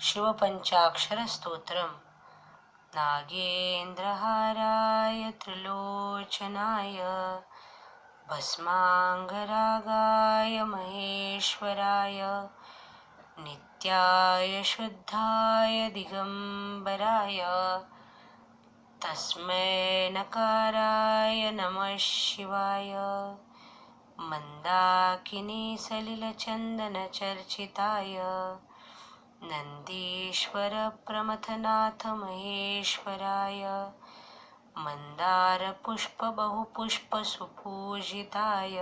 शिवपञ्चाक्षरस्तोत्रम् नागेन्द्रहाराय त्रिलोचनाय भस्माङ्गरागाय महेश्वराय नित्याय शुद्धाय दिगम्बराय तस्मै नकाराय नमः शिवाय मन्दाकिनीसलिलचन्दनचर्चिताय नन्दीश्वरप्रमथनाथ महेश्वराय मन्दारपुष्पबहुपुष्पसुपूजिताय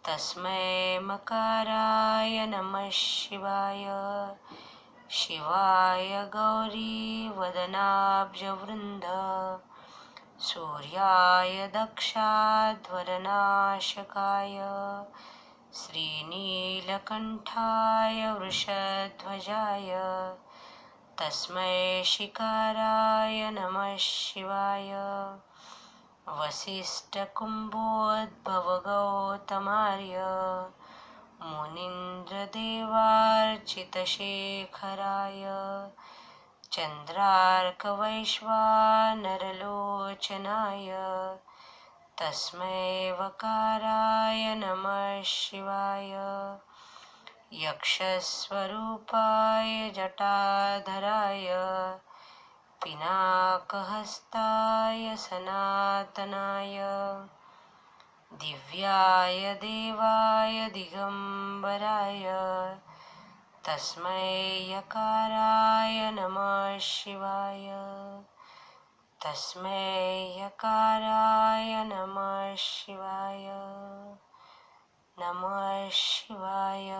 तस्मै मकाराय नमः शिवाय शिवाय गौरीवदनाब्जवृन्द सूर्याय दक्षाध्वरनाशकाय श्रीनीलकण्ठाय वृषध्वजाय तस्मै शिकाराय नमः शिवाय वसिष्ठकुम्भोद्भवगौतमार्य मुनीन्द्रदेवार्चितशेखराय चन्द्रार्कवैश्वानरलोचनाय तस्मै वकाराय नमः शिवाय यक्षस्वरूपाय जटाधराय पिनाकहस्ताय सनातनाय दिव्याय देवाय दिगम्बराय तस्मै यकाराय नमः शिवाय तस्मै यकाराय नमः शिवाय नमः शिवाय।